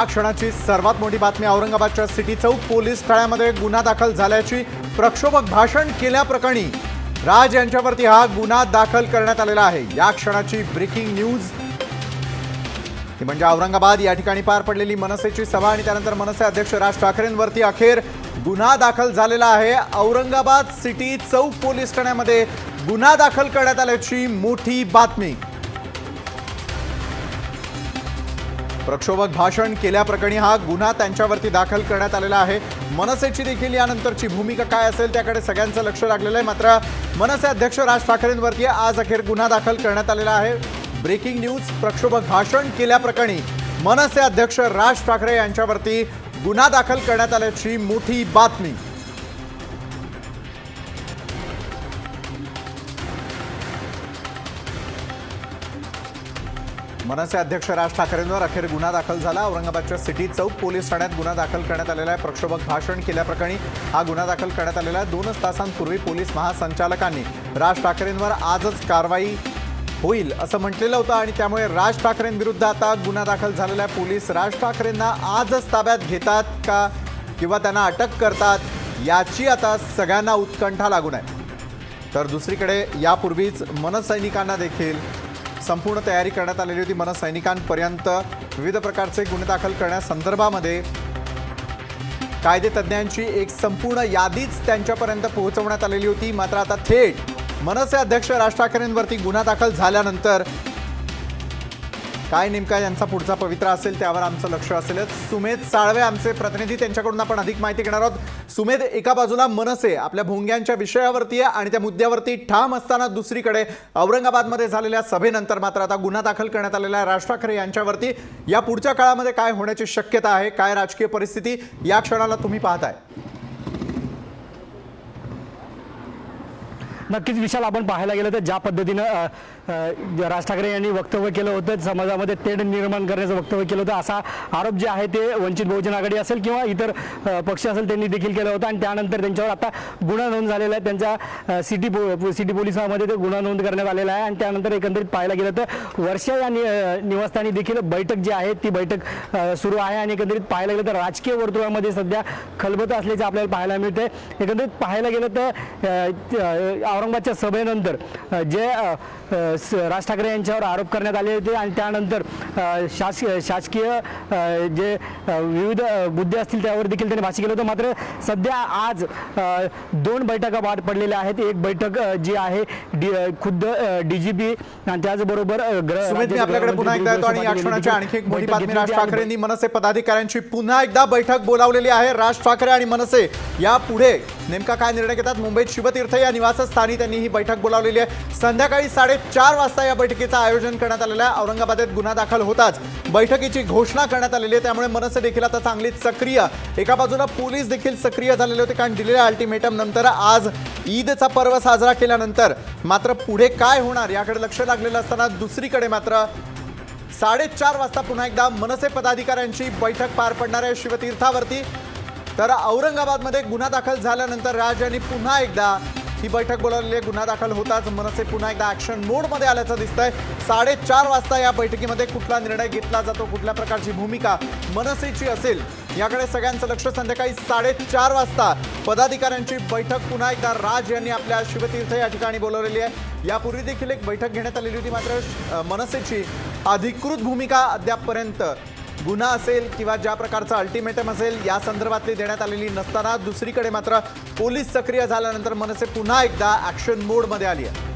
या क्षणाची सर्वात मोठी बातमी औरंगाबादच्या सिटी चौक पोलीस ठाण्यामध्ये गुन्हा दाखल झाल्याची प्रक्षोभक भाषण केल्याप्रकरणी राज यांच्यावरती हा गुन्हा दाखल करण्यात आलेला आहे। या क्षणाची ब्रेकिंग न्यूज ती म्हणजे औरंगाबाद या ठिकाणी पार पडलेली मनसेची सभा आणि त्यानंतर मनसे अध्यक्ष राज ठाकरेंवरती अखेर गुन्हा दाखल झालेला आहे। औरंगाबाद सिटी चौक पोलीस ठाण्यामध्ये गुन्हा दाखल करण्यात आल्याची मोठी बातमी। प्रक्षोभक भाषण केल्याप्रकरणी हा गुन्हा त्यांच्यावरती दाखल करण्यात आलेला आहे। मनसेची देखील यानंतरची भूमिका काय असेल त्याकडे सगळ्यांचं लक्ष लागलेलं आहे। मात्र मनसे अध्यक्ष राज ठाकरेंवरती आज अखेर गुन्हा दाखल करण्यात आलेला आहे। ब्रेकिंग न्यूज, प्रक्षोभक भाषण केल्याप्रकरणी मनसे अध्यक्ष राज ठाकरे यांच्यावरती गुन्हा दाखल करण्यात आल्याची मोठी बातमी। मनसे अध्यक्ष राज ठाकरेंवर अखेर गुन्हा दाखल झाला। औरंगाबादच्या सिटी चौक पोलीस ठाण्यात गुन्हा दाखल करण्यात आलेला आहे। प्रक्षोभक भाषण केल्याप्रकरणी हा गुन्हा दाखल करण्यात आलेला आहे। 2 तासांपूर्वी पोलीस महासंचालकांनी राज ठाकरेंवर आजच कारवाई होईल असं म्हटलेलं होतं आणि त्यामुळे राज ठाकरेंविरुद्ध आता गुन्हा दाखल झालेला आहे। पोलीस राज ठाकरेंना आजच ताब्यात घेतात का किंवा त्यांना अटक करतात याची आता सगळ्यांना उत्कंठा लागून आहे। तर दुसरीकडे यापूर्वीच मनसैनिकांना देखील संपूर्ण तयारी करण्यात आलेली होती। मनसैनिकांपर्यंत विविध प्रकारचे गुन्हे दाखल करण्यासंदर्भामध्ये कायदेतज्ञांची एक संपूर्ण यादीच त्यांच्यापर्यंत पोहोचवण्यात आलेली होती। मात्र आता थेट मनसे अध्यक्ष राज ठाकरेंवरती गुन्हा दाखल झाल्यानंतर काय नेमका यांचा पुढचा पवित्रा असेल त्यावर आमचं लक्ष असेलच। सुमेध साळवे आमचे प्रतिनिधी, त्यांच्याकडून आपण अधिक माहिती घेणार आहोत। सुमेध, एका बाजूला मनसे आपल्या भोंग्यांच्या विषयावरती आहे आणि त्या मुद्द्यावरती ठाम असताना दुसरीकडे औरंगाबादमध्ये झालेल्या सभेनंतर मात्र आता गुन्हा दाखल करण्यात आलेला आहे राज ठाकरे यांच्यावरती। या पुढच्या काळामध्ये काय होण्याची शक्यता आहे, काय राजकीय परिस्थिती या क्षणाला तुम्ही पाहताय? नक्कीच विशाल, आपण पाहायला गेलं तर ज्या पद्धतीनं राज ठाकरे यांनी वक्तव्य केलं होतं, समाजामध्ये तेढ निर्माण करण्याचं वक्तव्य केलं होतं, असा आरोप जे आहे ते वंचित बहुजन आघाडी असेल किंवा इतर पक्ष असेल त्यांनी देखील केलं होतं आणि त्यानंतर त्यांच्यावर आता गुन्हा नोंद झालेला आहे। त्यांच्या सिटी पोलिसांमध्ये ते गुन्हा नोंद करण्यात आलेला आहे आणि त्यानंतर एकंदरीत पाहायला गेलं तर वर्षा या निवासस्थानी देखील बैठक जी आहे ती बैठक सुरू आहे आणि एकंदरीत पाहायला गेलं तर राजकीय वर्तुळामध्ये सध्या खलबत असल्याचे आपल्याला पाहायला मिळते। एकंदरीत पाहायला गेलं तर औरंगाबादच्या सभेनंतर जे राज ठाकरे यांच्यावर आरोप करण्यात आले होते आणि त्यानंतर शासकीय जे विविध मुद्दे असतील त्यावर देखील त्यांनी भाष्य केलं होतं। मात्र सध्या आज 2 बैठका पार पडलेल्या आहेत। एक बैठक जी आहे खुद्द डीजीपी आणि त्याचबरोबर आपल्याकडे पुन्हा एकदा येतो आणि या क्षणाची आणखी एक मोठी बातमी, राज ठाकरेंनी मनसे पदाधिकाऱ्यांची पुन्हा एकदा बैठक बोलावलेली आहे। राज ठाकरे आणि मनसे या पुढे नेमका काय निर्णय घेतात? मुंबईत शिवतीर्थ या निवासस्थानी त्यांनी ही बैठक बोलावलेली आहे। संध्याकाळी 4:30 वाजता या बैठकीचं आयोजन करण्यात आलेलं आहे। औरंगाबादेत गुन्हा दाखल होताच बैठकीची घोषणा करण्यात आलेली आहे, त्यामुळे मनसे देखील आता चांगलीच सक्रिय, एका बाजूला पोलीस देखील सक्रिय झालेले होते कारण दिलेल्या अल्टिमेटम नंतर आज ईदचा पर्व साजरा केल्यानंतर मात्र पुढे काय होणार याकडे लक्ष लागलेलं असताना दुसरीकडे मात्र 4:30 वाजता पुन्हा एकदा मनसे पदाधिकाऱ्यांची बैठक पार पडणार आहे शिवतीर्थावरती। तर औरंगाबादमध्ये गुन्हा दाखल झाल्यानंतर राज यांनी पुन्हा एकदा ही बैठक बोलावलेली आहे। गुन्हा दाखल होताच मनसे पुन्हा एकदा ॲक्शन मोडमध्ये आल्याचं दिसतंय। 4:30 वाजता या बैठकीमध्ये कुठला निर्णय घेतला जातो, कुठल्या प्रकारची भूमिका मनसेची असेल याकडे सगळ्यांचं लक्ष। संध्याकाळी 4:30 वाजता पदाधिकाऱ्यांची बैठक पुन्हा एकदा राज यांनी आपल्या शिवतीर्थ या ठिकाणी बोलावलेली आहे। यापूर्वी देखील एक बैठक घेण्यात आलेली होती, मात्र मनसेची अधिकृत भूमिका अद्यापपर्यंत गुन्हा असेल किंवा ज्या प्रकारचा अल्टिमेटम असेल या संदर्भातली देण्यात आलेली नसताना दुसरीकडे मात्र पोलीस सक्रिय झाल्यानंतर मनसे पुन्हा एकदा ॲक्शन मोडमध्ये आली आहे।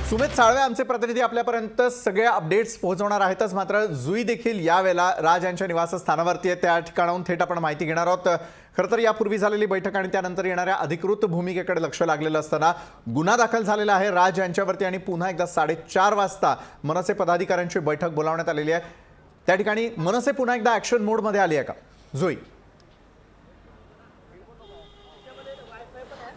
सुमेध साळवे आमचे प्रतिनिधी आपल्यापर्यंत सगळे अपडेट्स पोहोचवणार आहेतच, मात्र जुई देखील यावेळेला राज यांच्या निवासस्थानावरती आहे, त्या ठिकाणाहून थेट आपण माहिती घेणार आहोत। खरं तर यापूर्वी झालेली बैठक आणि त्यानंतर येणाऱ्या अधिकृत भूमिकेकडे लक्ष लागलेलं असताना गुन्हा दाखल झालेला आहे राज यांच्यावरती आणि पुन्हा एकदा 4:30 वाजता मनसे पदाधिकाऱ्यांची बैठक बोलावण्यात आलेली आहे। त्या ठिकाणी मनसे पुन्हा एकदा ॲक्शन मोडमध्ये आली आहे का जुई?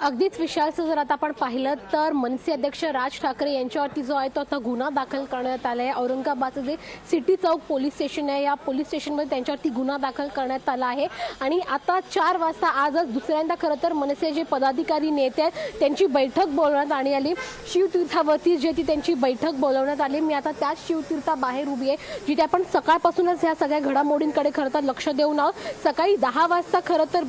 अगदीच विशालचं जर आता आपण पाहिलं तर मनसे अध्यक्ष राज ठाकरे यांच्यावरती जो आहे तो आता गुन्हा दाखल करण्यात आला आहे। औरंगाबादचं जे सिटी चौक पोलीस स्टेशन आहे या पोलीस स्टेशनमध्ये त्यांच्यावरती गुन्हा दाखल करण्यात आला आहे आणि आता 4 वाजता आजच दुसऱ्यांदा खरं तर मनसे जे पदाधिकारी नेते आहेत त्यांची बैठक बोलवण्यात आली। शिवतीर्थावरती जे ती त्यांची बैठक बोलवण्यात आली। मी आता त्याच शिवतीर्थाबाहेर उभी आहे जिथे आपण सकाळपासूनच ह्या सगळ्या घडामोडींकडे खरं तर लक्ष देऊन आहोत। सकाळी 10 वाजता खरं तर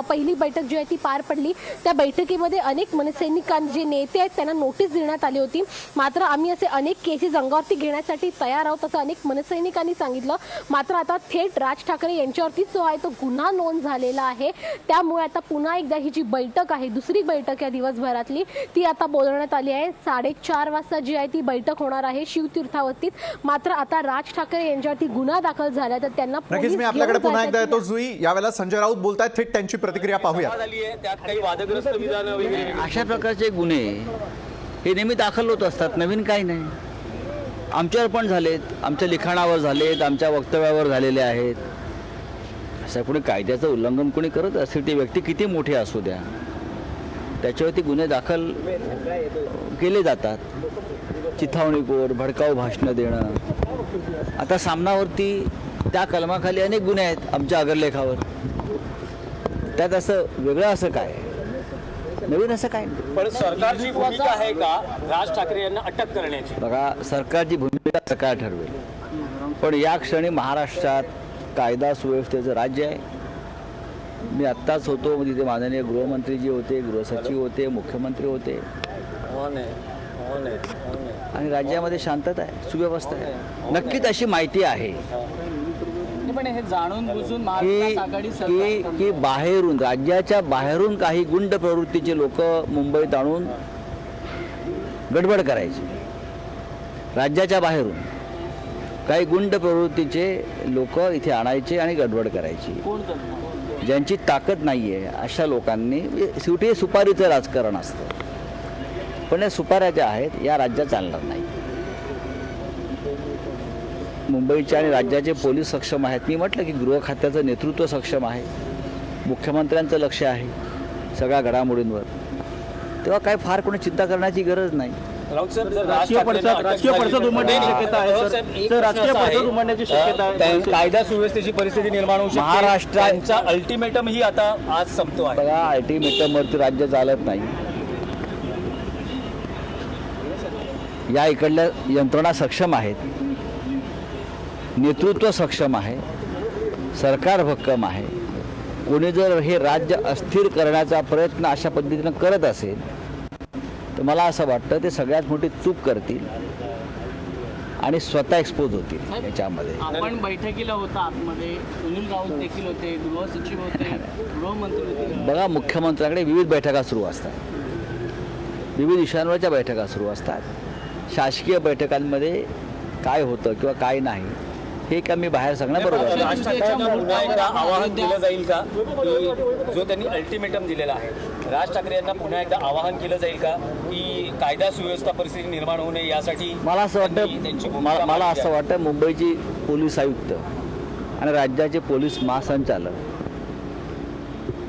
पहिली बैठक जी आहे ती पार पडली। त्या बैठकीमध्ये अनेक मनसैनिकांचे जे नेते आहेत त्यांना नोटीस देण्यात आली होती, मात्र आम्ही असे अनेक केसेस अंगावरती घेण्यासाठी तयार आहोत असं अनेक मनसैनिकांनी सांगितलं। मात्र आता थेट राज ठाकरे यांच्यावरती जो आहे तो गुन्हा नोंद झालेला आहे, त्यामुळे आता पुन्हा एकदा ही जी बैठक आहे दुसरी बैठक या दिवसभरातली ती आता बोलवण्यात आली आहे। 4:30 वाजता जी आहे ती बैठक होणार आहे शिवतीर्थावरती। मात्र आता राज ठाकरे यांच्यावरती गुन्हा दाखल झाला तर त्यांना नक्कीच मी आपल्याकडे पुन्हा एकदा येतो जुई। यावेळेला संजय राऊत बोलतायत, थेट त्यांची प्रतिक्रिया पाहूया। अशा प्रकारचे गुन्हे हे नेहमी दाखल होत असतात, नवीन काही नाही। आमच्यावर पण झालेत, आमच्या लिखाणावर झालेत, आमच्या वक्तव्यावर झालेले आहेत। असं कोणी कायद्याचं उल्लंघन कोणी करत असेल ती व्यक्ती किती मोठी असू द्या त्याच्यावरती गुन्हे दाखल केले जातात। चिथावणीखोर भडकाऊ भाषणं देणं, आता सामनावरती त्या कलमाखाली अनेक गुन्हे आहेत आमच्या अग्रलेखावर, त्यात असं वेगळं असं काय नवीन असं काय नाही। पण सरकारची भूमिका आहे का राज ठाकरे यांना अटक करण्याची? बघा, सरकारची भूमिका सरकार ठरवेल, पण या क्षणी महाराष्ट्रात कायदा सुव्यवस्थेचं राज्य आहे। मी आत्ताच होतो, तिथे माननीय गृहमंत्रीजी होते, गृहसचिव होते, मुख्यमंत्री होते आणि राज्यामध्ये शांतता आहे, सुव्यवस्था आहे। नक्कीच अशी माहिती आहे पण हे जाणून बुजून की बाहेरून, राज्याच्या बाहेरून काही गुंड प्रवृत्तीचे लोक मुंबईत आणून गडबड करायचे। राज्याच्या बाहेरून काही गुंड प्रवृत्तीचे लोक इथे आणायचे आणि गडबड करायची। ज्यांची ताकद नाही आहे अशा लोकांनी, शेवटी सुपारीचं राजकारण असतं, पण या सुपाऱ्या ज्या आहेत या राज्यात चालणार नाही। मुंबईचे आणि राज्याचे पोलीस सक्षम आहेत। मी म्हटलं की गृह खात्याचं नेतृत्व सक्षम आहे, मुख्यमंत्र्यांचं लक्ष आहे सगळ्या घडामोडींवर, तेव्हा काय फार कोणी चिंता करण्याची गरज नाही। राजकीय पडसाद उमटण्याची शक्यता आहे सर, राजकीय पडसाद उमटण्याची शक्यता आहे। कायदा सुव्यवस्थेची परिस्थिती निर्माण होऊ शकते। महाराष्ट्राचा अल्टिमेटम ही आता आज संपतो आहे। बघा, अल्टिमेटमवरती राज्य चालत नाही। या इकडल्या यंत्रणा सक्षम आहेत, नेतृत्व सक्षम आहे, सरकार भक्कम आहे। कोणी जर हे राज्य अस्थिर करण्याचा प्रयत्न अशा पद्धतीनं करत असेल तर मला असं वाटतं ते सगळ्यात मोठी चूक करतील आणि स्वतः एक्सपोज होतील याच्यामध्ये। आपण बैठकीला होता, आतमध्ये सुनील राऊत देखील होते, गृहसचिव होते, गृहमंत्री होते। बघा, मुख्यमंत्र्यांकडे विविध बैठका सुरू असतात, विविध विषयांवरच्या बैठका सुरू असतात। शासकीय बैठकांमध्ये काय होतं किंवा काय नाही हे का मी बाहेर सांगणं बरोबर आहे। राज ठाकरेंना पुन्हा एकदा आवाहन केलं जाईल का, की जो त्यांनी अल्टिमेटम दिलेला आहे, राज ठाकरे यांना पुन्हा एकदा आवाहन केलं जाईल का की कायदा सुव्यवस्था परिस्थिती निर्माण होऊ नये यासाठी? मला असं त्यांची भूमिका वाटतं, मला मांडली असं आहे. वाटतं मुंबईची पोलीस आयुक्त आणि राज्याचे पोलीस महासंचालक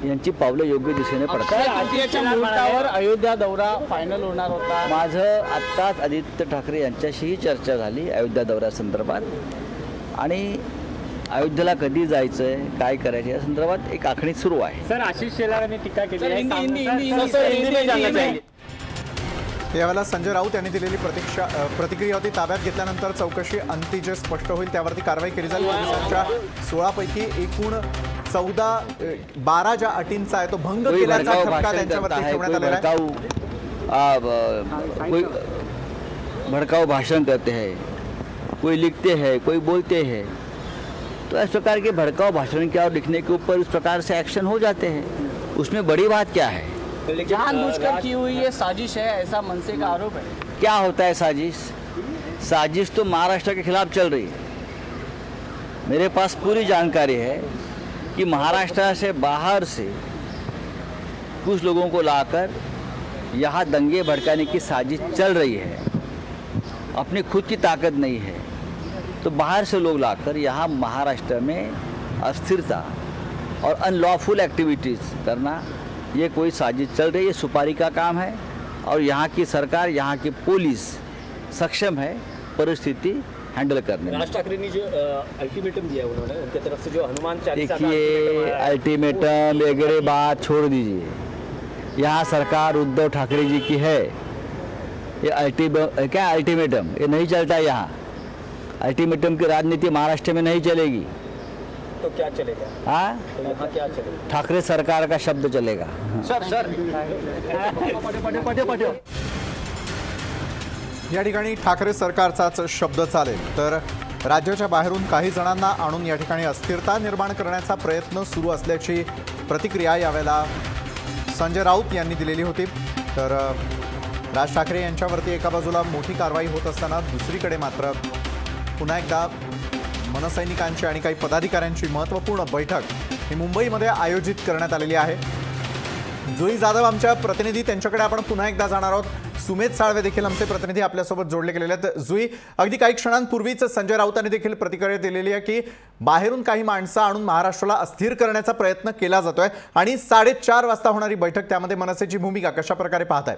यांची पावलं योग्य दिशेने पडतात। आजच्या मुहूर्तावर अयोध्या दौरा फायनल होणार होता। माझं आत्ताच आदित्य ठाकरे यांच्याशीही चर्चा झाली अयोध्या दौऱ्यासंदर्भात, आणि अयोध्येला कधी जायचं आहे, काय करायचं या संदर्भात एक आखणी सुरू आहे। सर, आशिष शेलार यांनी टीका केली आहे। यावेळेला संजय राऊत यांनी दिलेली प्रतिक्रिया होती। ताब्यात घेतल्यानंतर चौकशी अंती जे स्पष्ट होईल त्यावरती कारवाई केली जाईल। पोलिसांच्या 16 पैकी एकूण 12 ज्या अटींचा आहे तो भंग कोई केल्याचा भड़काऊ ठपका भाषण त्यांच्यावरती करता है, ठेवण्यात कोई आलेला आहे। कोई भड़काऊ भाषण करते हैं, कोई लिखते हैं, कोई बोलते हैं, तो इस प्रकार के भड़काऊ भाषण के और लिखने के ऊपर इस प्रकार से एक्शन हो जाते हैं। उसमें बड़ी बात क्या है? जानबूझकर की हुई ये साजिश है, ऐसा मनसे का आरोप है। क्या होता है साजिश? साजिश तो महाराष्ट्र के खिलाफ चल रही है। मेरे पास पूरी जानकारी है कि महाराष्ट्र से बाहर से कुछ लोगों को लाकर यहाँ दंगे भड़काने की साजिश चल रही है। अपनी खुद की ताकत नहीं है तो बाहर से लोग लाकर यहाँ महाराष्ट्र में अस्थिरता और अनलॉफुल एक्टिविटीज़ करना ये कोई साजिश चल रही है, ये सुपारी का काम है और यहाँ की सरकार, यहाँ की पुलिस सक्षम है परिस्थिति हैंडल करने में। राज ठाकरे ने जो अल्टीमेटम दिया है उन्होंने, उनके तरफ से जो हनुमान चालीसा का देखिए, ultimatum आया है, अल्टीमेटम वगैरह बात छोड़ दीजिए। यहाँ सरकार उद्धव ठाकरे जी की है। ये क्या अल्टीमेटम, ये नहीं चलता यहाँ। अल्टीमेटम की राजनीति महाराष्ट्र में नहीं चलेगी। तो क्या चलेगा? हाँ, तो यहाँ क्या चलेगा? ठाकरे सरकार का शब्द चलेगा। या ठिकाणी ठाकरे सरकारचाच शब्द चालेल, तर राज्याच्या बाहेरून काही जणांना आणून या ठिकाणी अस्थिरता निर्माण करण्याचा प्रयत्न सुरू असल्याची प्रतिक्रिया यावेळेला संजय राऊत यांनी दिलेली होती। तर राज ठाकरे यांच्यावरती एका बाजूला मोठी कारवाई होत असताना दुसरीकडे मात्र पुन्हा एकदा मनसैनिकांची आणि काही पदाधिकाऱ्यांची महत्त्वपूर्ण बैठक ही मुंबईमध्ये आयोजित करण्यात आलेली आहे। जुई जाधव आमच्या प्रतिनिधी, त्यांच्याकडे आपण पुन्हा एकदा जाणार आहोत। सुमेध साळवे देखील आमचे प्रतिनिधी आपल्यासोबत जोडले गेलेले आहेत। जुई, अगदी काही क्षणांपूर्वीच संजय राऊतांनी देखील प्रतिक्रिया दिलेली आहे की बाहेरून काही माणसं आणून महाराष्ट्राला अस्थिर करण्याचा प्रयत्न केला जातोय आणि 4:30 वाजता होणारी बैठक, त्यामध्ये मनसेची भूमिका कशा प्रकारे पाहताय?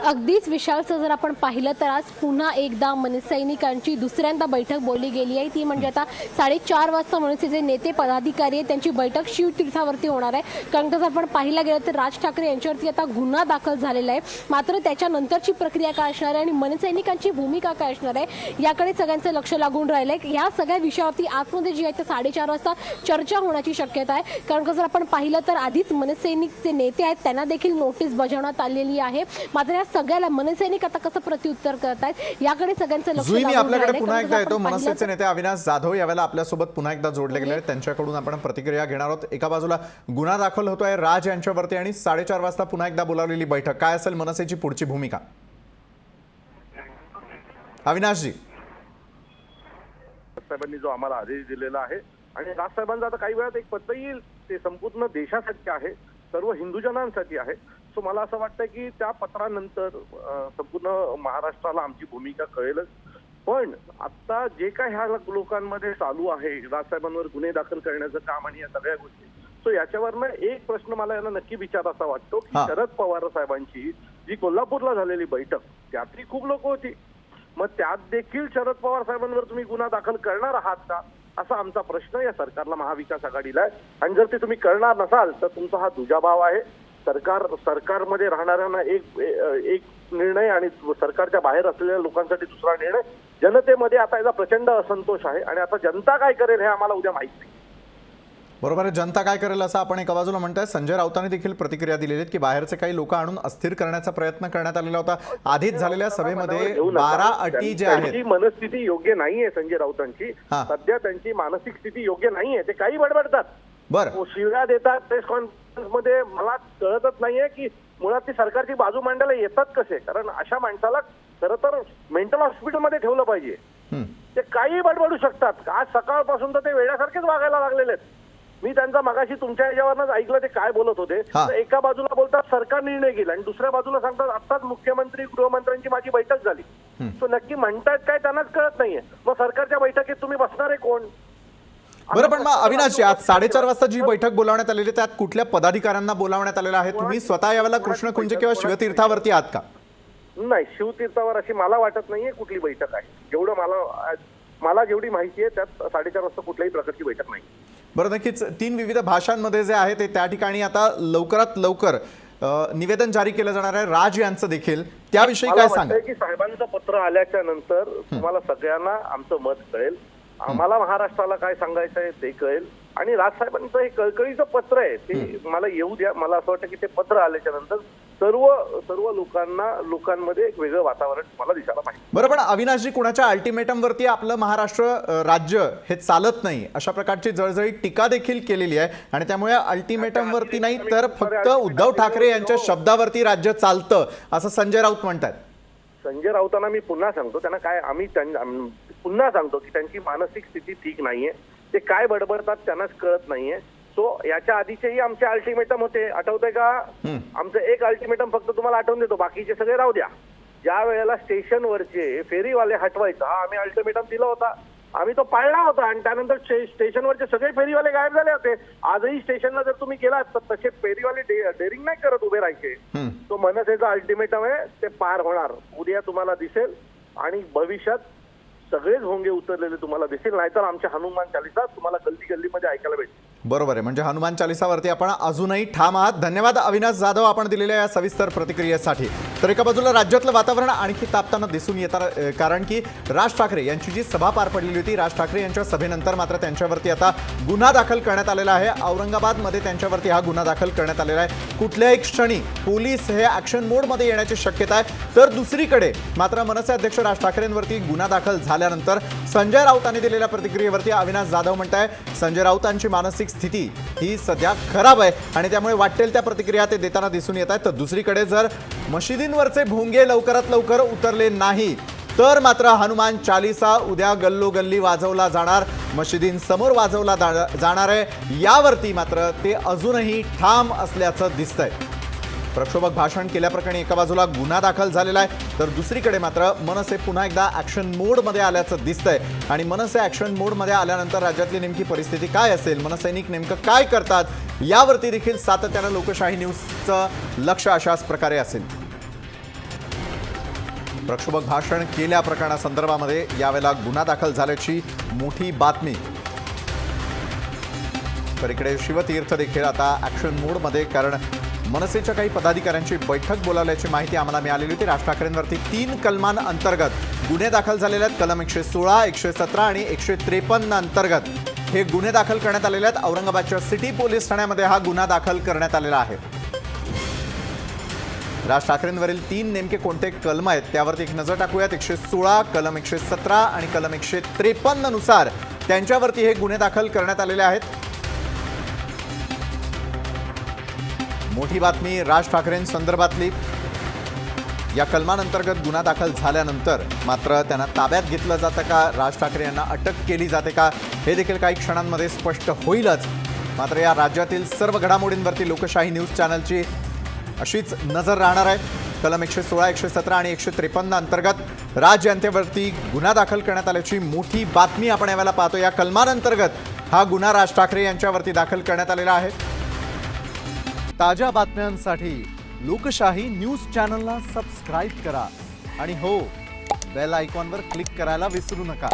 अगदीच विशालचं जर आपण पाहिलं तर आज पुन्हा एकदा मनसैनिकांची दुसऱ्यांदा बैठक बोलली गेली आहे। ती म्हणजे आता 4:30 वाजता मनसेचे नेते पदाधिकारी आहेत त्यांची बैठक शिवतीर्थावरती होणार आहे। कारण जर आपण पाहिलं गेलं तर राज ठाकरे यांच्यावरती आता गुन्हा दाखल झालेला आहे, मात्र त्याच्यानंतरची प्रक्रिया काय असणार आहे आणि मनसैनिकांची भूमिका काय असणार आहे याकडे सगळ्यांचं लक्ष लागून राहिलंय। या सगळ्या विषयावरती आतमध्ये जी आहे ते 4:30 वाजता चर्चा होण्याची शक्यता आहे। कारण जर आपण पाहिलं तर आधीच मनसैनिक जे नेते आहेत त्यांना देखील नोटीस बजावण्यात आलेली आहे, मात्र या सगळ्याला मनसैनिक आता कसं प्रत्युत्तर करतायत याकडे सगळ्यांचं लक्ष जुई, मी लागून आपल्याकडे राहिलंय। पुन्हा कारण एकदा जर येतो। आपण पाहिलं मनसेचे नेते अविनाश जाधव यावेळेला आपल्यासोबत पुन्हा एकदा जोडले गेले आहेत, त्यांच्याकडून आपण प्रतिक्रिया घेणार आहोत। एका बाजूला गुन्हा दाखल होतोय राज यांच्यावरती आणि 4:30 वाजता पुन्हा एकदा बोलावलेली बैठक, काय असेल मनसेची पुढची भूमिका? अविनाशजी, साहेबांनी जो आम्हाला आदेश दिलेला आहे आणि राज साहेबांचा आता काही वेळात एक पत्र येईल, ते संपूर्ण देशासाठी आहे, सर्व हिंदुजनांसाठी आहे। सो मला असं वाटतं की त्या पत्रानंतर संपूर्ण महाराष्ट्राला आमची भूमिका कळेलच। पण आता जे काय ह्या लोकांमध्ये चालू आहे राजसाहेबांवर गुन्हे दाखल करण्याचं काम आणि या सगळ्या गोष्टी, सो याच्यावरनं एक प्रश्न मला यांना नक्की विचारायचा वाटतो की शरद पवार साहेबांची जी कोल्हापूरला झालेली बैठक त्यातली खूप लोक होती, मग त्यात देखील शरद पवार साहेबांवर तुम्ही गुन्हा दाखल करणार आहात का, असा आमचा प्रश्न या सरकारला, महाविकास आघाडीला आहे। आणि जर ते तुम्ही करणार नसाल तर तुमचा हा दुजाभाव आहे। सरकारमध्ये राहणाऱ्यांना एक निर्णय आणि सरकारच्या बाहेर असलेल्या लोकांसाठी दुसरा निर्णय। जनतेमध्ये आता याचा प्रचंड असंतोष आहे आणि आता जनता काय करेल हे आम्हाला उद्या माहित नाही। बरोबर आहे, जनता काय करेल असं आपण एका बाजूला म्हणताय। संजय राऊतांनी देखील प्रतिक्रिया दिलेली आहे की बाहेरचे काही लोक आणून अस्थिर करण्याचा प्रयत्न करण्यात आलेला होता। आधीच झालेल्या सभेमध्ये 12 अटी जे आहेत, त्यांची मनस्थिती योग्य नाहीये संजय राऊतांची, सध्या त्यांची मानसिक स्थिती योग्य नाहीये, ते काही बडबडतात, बरं शिव्या देतात प्रेस कॉन्फरन्स मध्ये, मला कळतच नाहीये की मुळात ती सरकारची बाजू मांडायला येतात कसे, कारण अशा माणसाला खरं तर मेंटल हॉस्पिटलमध्ये ठेवलं पाहिजे। ते काही बडबडू शकतात, आज सकाळपासून तर ते वेड्यासारखेच वागायला लागलेले आहेत। मी त्यांचा मगाशी तुमच्या याच्यावरच ऐकलं ते काय बोलत होते, तर एका बाजूला बोलतात सरकार निर्णय घेईल आणि दुसऱ्या बाजूला सांगतात आत्ताच मुख्यमंत्री गृहमंत्र्यांची माझी बैठक झाली। तो नक्की म्हणतात काय त्यांनाच कळत नाहीये, मग सरकारच्या बैठकीत तुम्ही बसणार आहे कोण? बरं, पण मग अविनाश, आज 4:30 वाजता जी बैठक बोलावण्यात आलेली त्यात कुठल्या पदाधिकाऱ्यांना बोलावण्यात आलेलं आहे? तुम्ही स्वतः यावेळेला कृष्णकुंज किंवा शिवतीर्थावरती आहात का? नाही, शिवतीर्थावर अशी मला वाटत नाहीये कुठली बैठक आहे। जेवढं मला जेवढी माहिती आहे त्यात 4:30 वाजता कुठल्याही प्रकारची बैठक नाही। बरं, नक्कीच 3 विविध भाषांमध्ये जे आहे ते त्या ठिकाणी आता लवकरात लवकर निवेदन जारी केलं जाणार आहे राज यांचं देखील, त्याविषयी काय सांगा? की साहेबांचं पत्र आल्याच्या नंतर तुम्हाला सगळ्यांना आमचं मत कळेल, आम्हाला महाराष्ट्राला काय सांगायचं आहे ते कळेल आणि राजसाहेबांचं हे कळकळीचं पत्र आहे ते मला येऊ द्या। मला असं वाटतं की ते पत्र आल्याच्या नंतर सर्व लोकांमध्ये एक वेगळं वातावरण तुम्हाला दिसायला पाहिजे। बरं, पण अविनाशजी, कुणाच्या अल्टिमेटमवरती आपलं महाराष्ट्र राज्य हे चालत नाही अशा प्रकारची जळजळीत टीका देखील केलेली आहे आणि त्यामुळे अल्टिमेटमवरती नाही तर फक्त उद्धव ठाकरे यांच्या शब्दावरती राज्य चालतं असं संजय राऊत म्हणतात। संजय राऊतांना मी पुन्हा सांगतो, त्यांना काय पुन्हा सांगतो की त्यांची मानसिक स्थिती ठीक नाहीये, ते काय बडबडतात त्यांनाच कळत नाहीये। सो याच्या आधीचेही आमचे अल्टिमेटम होते, आठवतंय का? आमचं एक अल्टिमेटम फक्त तुम्हाला आठवून देतो, बाकीचे सगळे राहू द्या। ज्या वेळेला स्टेशनवरचे फेरीवाले हटवायचा हा आम्ही अल्टिमेटम दिला होता, आम्ही तो पाळला होता आणि त्यानंतर स्टेशनवरचे सगळे फेरीवाले गायब झाले होते. आजही स्टेशनला जर तुम्ही गेलात तर तसे फेरीवाले डेअरिंग नाही करत उभे राहायचे. तो मनसेचा अल्टिमेटम आहे, ते पार होणार. उद्या तुम्हाला दिसेल आणि भविष्यात सगळेच भोंगे उतरलेले तुम्हाला दिसेल, नाहीतर आमच्या हनुमान चालिसा तुम्हाला गल्ली गल्लीमध्ये ऐकायला भेटेल. बरोबर आहे. म्हणजे हनुमान चालिसावरती आपण अजूनही ठाम आहात. धन्यवाद अविनाश जाधव आपण दिलेल्या या सविस्तर प्रतिक्रियेसाठी. तर एका बाजूला राज्यातलं वातावरण आणखी तापताना दिसून येतात, कारण की राज ठाकरे यांची जी सभा पार पडलेली होती, राज ठाकरे यांच्या सभेनंतर मात्र त्यांच्यावरती आता गुन्हा दाखल करण्यात आलेला आहे. औरंगाबादमध्ये त्यांच्यावरती हा गुन्हा दाखल करण्यात आलेला आहे. कुठल्याही क्षणी पोलीस हे ॲक्शन मोडमध्ये येण्याची शक्यता आहे. तर दुसरीकडे मात्र मनसे अध्यक्ष राज ठाकरेंवरती गुन्हा दाखल झाल्यानंतर संजय राऊतांनी दिलेल्या प्रतिक्रियेवरती अविनाश जाधव म्हणताय संजय राऊतांची मानसिक स्थिती ही सध्या खराब आहे आणि त्यामुळे वाटेल त्या प्रतिक्रिया ते देताना दिसून येत आहेत. तर दुसरीकडे जर मशिदींवरचे भोंगे लवकरात लवकर उतरले नाही तर मात्र हनुमान चालिसा उद्या गल्लोगल्ली वाजवला जाणार, मशिदींसमोर वाजवला जाणार आहे. यावरती मात्र ते अजूनही ठाम असल्याचं दिसतंय. प्रक्षोभक भाषण केल्याप्रकरणी एका बाजूला गुन्हा दाखल झालेला आहे, तर दुसरीकडे मात्र मनसे पुन्हा एकदा ॲक्शन मोडमध्ये आल्याचं दिसतंय. आणि मनसे ॲक्शन मोडमध्ये आल्यानंतर राज्यातली नेमकी परिस्थिती काय असेल, मनसैनिक नेमकं काय करतात, यावरती देखील सातत्यानं लोकशाही न्यूजचं लक्ष अशाच प्रकारे असेल. प्रक्षोभक भाषण केल्या प्रकरणासंदर्भामध्ये यावेळेला गुन्हा दाखल झाल्याची मोठी बातमी. तर इकडे शिवतीर्थ देखील आता ॲक्शन मोडमध्ये, कारण मनसेच्या काही पदाधिकाऱ्यांची बैठक बोलावल्याची माहिती आम्हाला मिळालेली होती. राज ठाकरेंवरती 3 कलमांअंतर्गत गुन्हे दाखल झालेले आहेत. कलम 116, 117 आणि 153 अंतर्गत हे गुन्हे दाखल करण्यात आलेले आहेत. औरंगाबादच्या सिटी पोलीस ठाण्यामध्ये हा गुन्हा दाखल करण्यात आलेला आहे. राज ठाकरेंवरील 3 नेमके कोणते कलम आहेत त्यावरती एक नजर टाकूयात. 116, कलम 117 आणि कलम 153 नुसार त्यांच्यावरती हे गुन्हे दाखल करण्यात आलेले आहेत. मोठी बातमी राज ठाकरेंसंदर्भातली. या कलमांअंतर्गत गुन्हा दाखल झाल्यानंतर मात्र त्यांना ताब्यात घेतलं जातं का, राज ठाकरे यांना अटक केली जाते का, हे देखील काही क्षणांमध्ये स्पष्ट होईलच. मात्र या राज्यातील सर्व घडामोडींवरती लोकशाही न्यूज चॅनलची अशीच नजर राहणार आहे. कलम 116, 117 आणि 153 अंतर्गत राज यांच्यावरती गुन्हा दाखल करण्यात आल्याची मोठी बातमी आपण यावेळेला पाहतो. या कलमांअंतर्गत हा गुन्हा राज ठाकरे यांच्यावरती दाखल करण्यात आलेला आहे. ताज्या बातम्यांसाठी लोकशाही न्यूज चॅनलला सबस्क्राईब करा आणि हो, बेल आयकॉनवर क्लिक करायला विसरू नका.